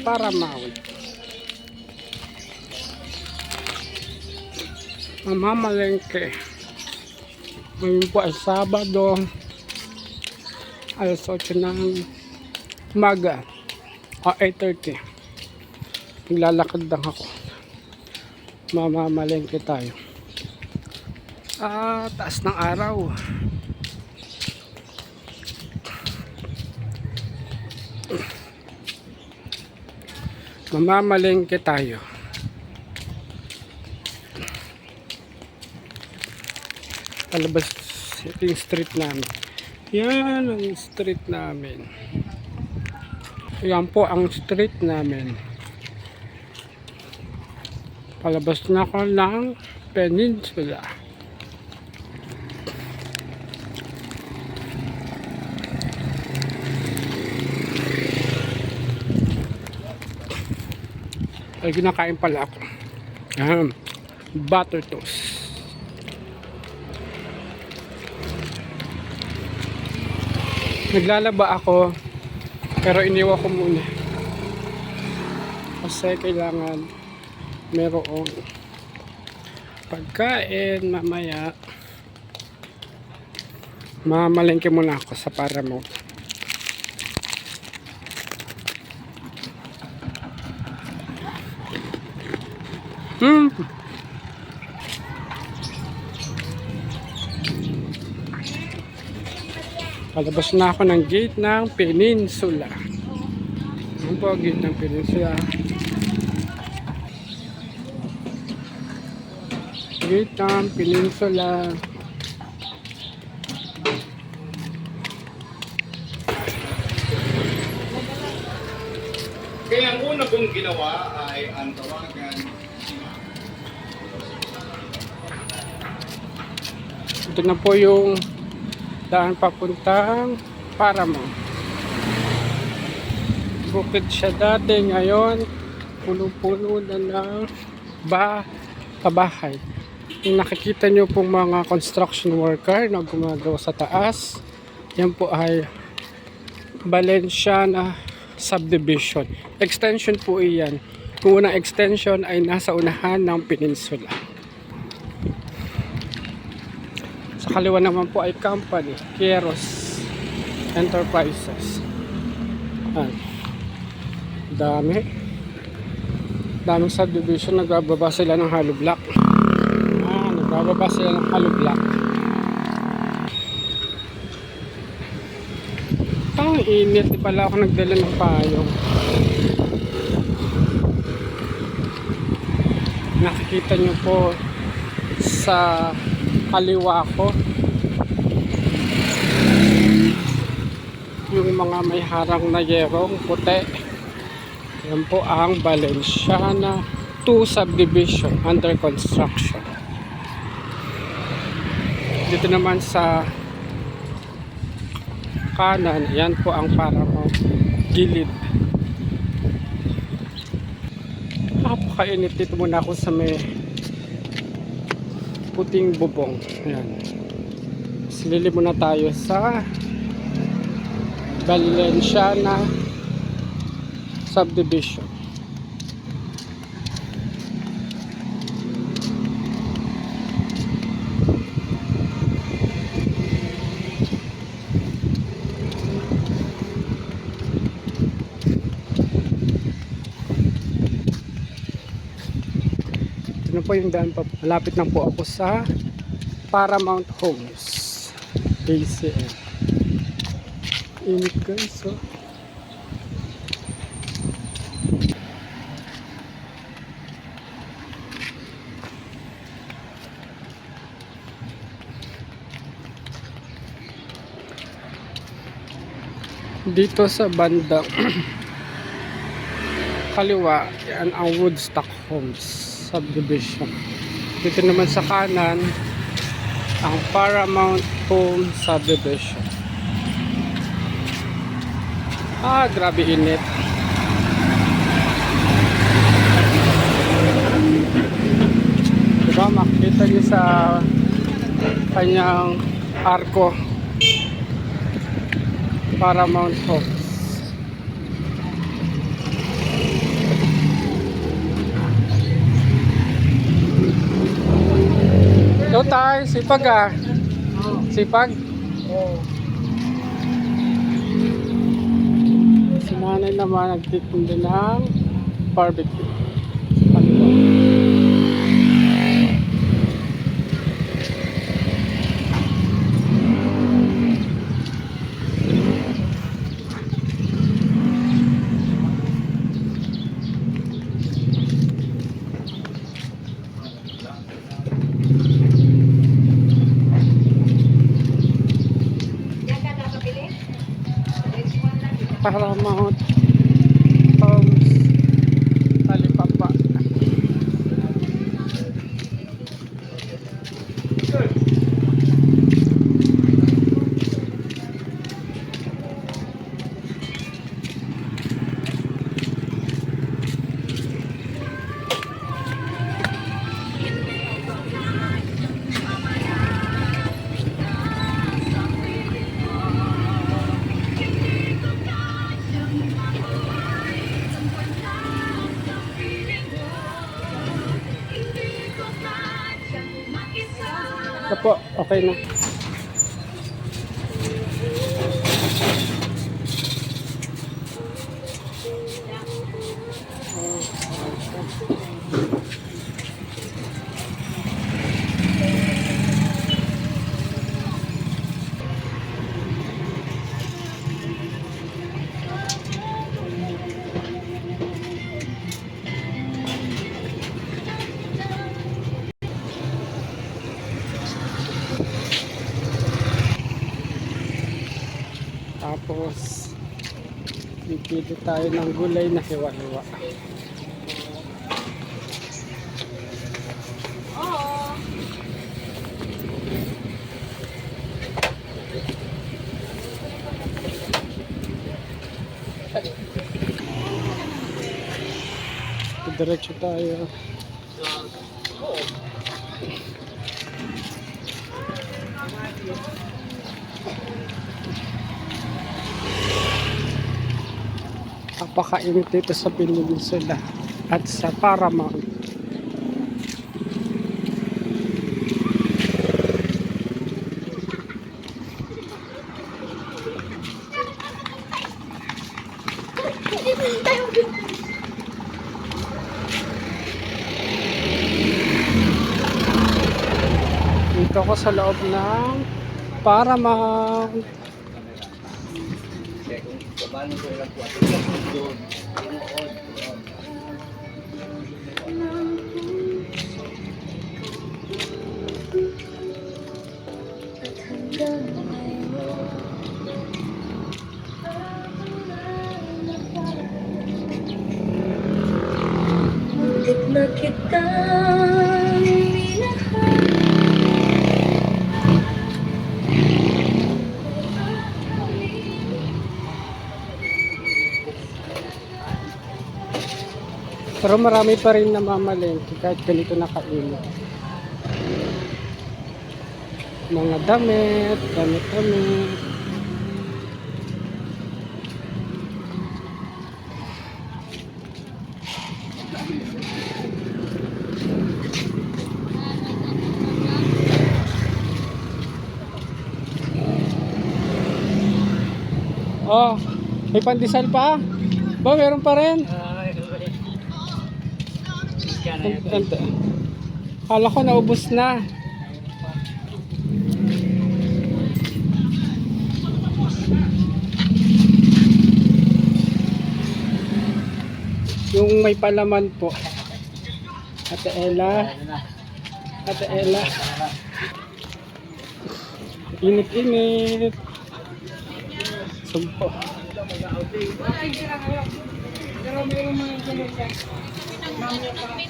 Paramount. Mamamalengke. Ngayon po ay Sabado, alas 8 ng umaga o 8:30. Naglalakad lang ako. Mamamalengke tayo. Taas ng araw. Mamamalengke tayo. Palabas ito yung street namin. Yan ang street namin. Yan po ang street namin. Palabas na ako ng Peninsula. Ay, kinakain pala ako. Butter toast. Naglalaba ako, pero iniwan ko muna. Kasi kailangan merong pagkain mamaya. Mamalengke muna ako sa Paramount. Palabas na ako ng gate ng Peninsula. Ano po ang gate ng Peninsula? Gate ng Peninsula. Kaya ang una kong ginawa ay ang tawagan. Ito na po yung daan papuntang Paramount. Bukid siya dati, ngayon puno-puno na ng pabahay. Yung nakikita nyo pong mga construction worker na gumagawa sa taas, yan po ay Valenciana subdivision. Extension po iyan. Yung unang extension ay nasa unahan ng Peninsula. Sa kaliwa naman po ay company, Queros Enterprises. Daming subdivision. Nagbababa sila ng hollow block. Nagbababa sila ng hollow block. Ang init. Di pala ako nagdala ng payong. Nakikita nyo po sa kaliwa ko yung mga may harang na yerong puti. Yan po ang Valenciana 2 subdivision under construction. Dito naman sa kanan, yan po ang Paramount gilid. Napakainit. Dito muna ako sa may puting bubong. Ayan. Silili muna tayo sa Valenciana subdivision. Ano po yung daan pa? Malapit na po ako sa Paramount Homes ACM. Init guys, oh. Dito sa bandang kaliwa, yan ang Woodstock Homes subdivision. Dito naman sa kanan ang Paramount Home subdivision. Grabe init. Diba makikita niyo sa kanyang arko, Paramount Homes. So tayo, sipag ah. Sipag. Si nanay naman nagtitinda ng barbecue. Ano ba? Paramount Homes Talipapa. Ito po, okay na. Tapos bibili tayo ng gulay na hiwa-hiwa. Diretso tayo. Napakainit dito sa Peninsula at sa Paramount. Dito ako sa loob ng Paramount. Muntik na kitang minahal. Pero marami pa rin namamalengke kahit ganito nakainit. Mga damit. Oh, may pandesal pa? Ba, meron pa rin? Kala ko naubos na. Yung may palaman po. Ate Ella. Init-init. Sumpo.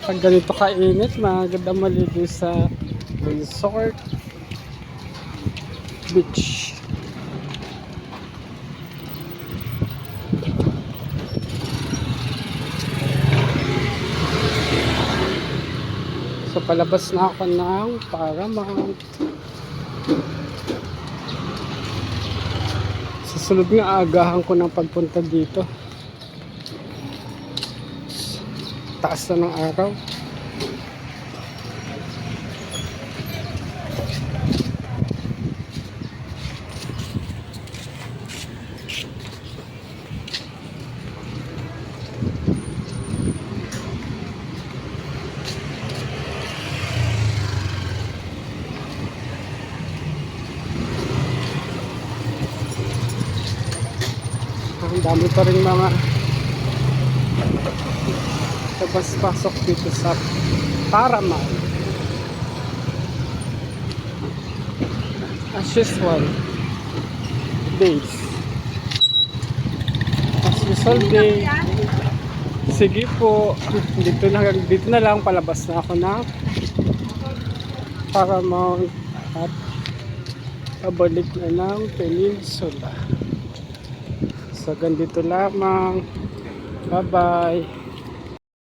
Pag ganito kainit, maganda maligo sa resort beach. So palabas na ako ng Paramount. Susunod nga aagahan ko ng pagpunta dito. Taas na ng araw. dami pa rin mga labas-pasok dito sa Paramount. As usual days. As usual day. Sige po, dito na lang, palabas na ako na Paramount at pabalik na ng Peninsula. So, ganito lamang. Bye-bye.